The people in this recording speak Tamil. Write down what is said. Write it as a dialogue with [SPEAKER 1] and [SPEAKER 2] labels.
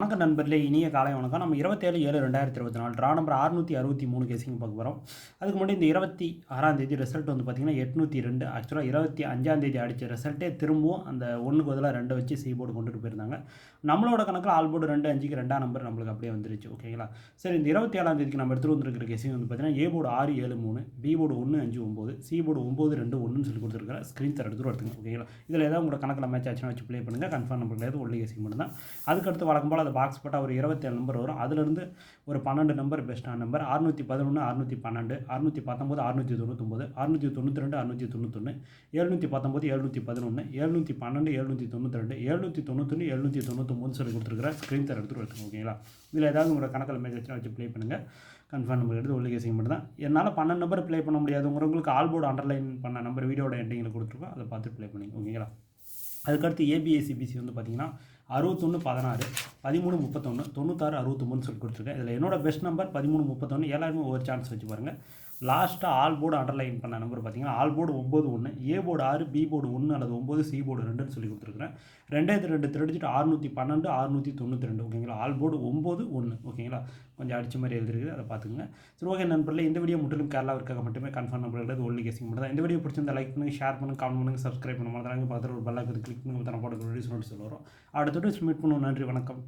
[SPEAKER 1] வணக்கம் நண்பர்களே, இனிய காலை வணக்கம். நம்ம 27/7/2024 ட்ரா நம்பர் 663 கேசிங் பார்க்க போகிறோம். அதுக்கு முன்னாடி இந்த 26ஆம் தேதி ரிசல்ட் வந்து பார்த்தீங்கன்னா 802. ஆக்சுவலாக 25ஆம் தேதி அடித்த ரிசல்ட்டே திரும்பவும் அந்த 1க்கு பதிலாக 2 வச்சு சி போர்டு கொண்டுட்டு போயிருந்தாங்க. நம்மளோட கணக்கில் ஆல் போர்டு 2 5க்கு 2ஆம் நம்பர் நம்மளுக்கு அப்படியே வந்துருச்சு. ஓகேங்களா? சரி, இந்த 27ஆம் தேதிக்கு நம்ம எடுத்துகிட்டு வந்துருக்கிற கேசிங் வந்து பார்த்தீங்கன்னா A board 6 7 3, B board 1 5 9, C board 9 2 1ன்னு சொல்லி கொடுத்துருக்காரு. ஸ்க்ரீன் தர எடுத்துகிட்டு வருதுங்க. ஓகேங்களா? இதில் ஏதாவது உங்களோட கணக்கில் மேட்ச் ஆச்சுன்னா வச்சு ப்ளே பண்ணுங்கள். கன்ஃபார்ம் நம்பர் கிடையாது, ஒன்லி கேசிங் மட்டும் தான். அதுக்கடுத்து வழக்கம் போல் அந்த பாக்ஸ் போட்டால் ஒரு 27 நம்பர் வரும். அதுலேருந்து ஒரு 12 நம்பர் பெஸ்ட்டான நம்பர் 611 612 619 699 692 691 719 711 712 792 791 799 சொல்லி கொடுத்துருக்குற ஸ்க்ரீன் தர எடுத்துகிட்டு வருது. ஓகேங்களா? இதில் ஏதாவது உங்களோட கணக்கில் மேட்ச் ஆச்சுன்னா வச்சு ப்ளே பண்ணுங்கள். கன்ஃபார்ம் நம்பர் எடுத்து ஒன்லி கேசிங் மட்டும் தான். என்னால் 12 நம்பர் ப்ளே பண்ண முடியாதுங்கிறவங்களுக்கு ஆல் போர்டு அண்டர்லைன் பண்ண நம்பர் வீடியோட எண்டிங்கில் கொடுத்துருக்கோம். அதை பார்த்து ப்ளே பண்ணிங்க. ஓகேங்களா? அதுக்கடுத்து ஏபிஎஸ்சிபிசி வந்து பார்த்தீங்கன்னா 61 16 13 31 96 69 சொல்லி கொடுத்துருக்கேன். இதில் என்னோட பெஸ்ட் நம்பர் 13 31. எல்லாருமே ஒரு சான்ஸ் வச்சு பாருங்கள். லாஸ்ட்டாக ஆல் போர்டு அண்டர்லைன் பண்ண நம்பர் பார்த்தீங்கன்னா all board 9 1, A board 6, B board 1 அல்லது 9, சி போர்டு 2ன்னு சொல்லி கொடுத்துருக்குறேன். 2 திருடிச்சிட்டு 612 692. ஓகேங்களா? All board 9 1. ஓகேங்களா? கொஞ்சம் அடிச்ச மாதிரி எழுதிருக்கு, அதை பார்த்துக்குங்க. சரி, ஓகே நண்பர்களே, இந்த வீடியோ முற்றிலும் கேரளாவிற்காக மட்டுமே. கன்ஃபார்ம் நம்பர் கிடையாது, ஒன்லி கேசிங் மட்டும் தான். இந்த வீடியோ பிடிச்சிருந்தா லைக் பண்ணுங்கள், ஷேர் பண்ணுங்கள், கமெண்ட் பண்ணுங்கள், சப்ஸ்கிரைப் பண்ண மாதிரி பக்கத்தில் ஒரு பெல் ஐக்கன் கிளிக் பண்ணி நான் போட வீடியோஸ் நோட்டிஸ் வரும். அடுத்த வீடியோஸ் மீட் பண்ணுவோம். நன்றி, வணக்கம்.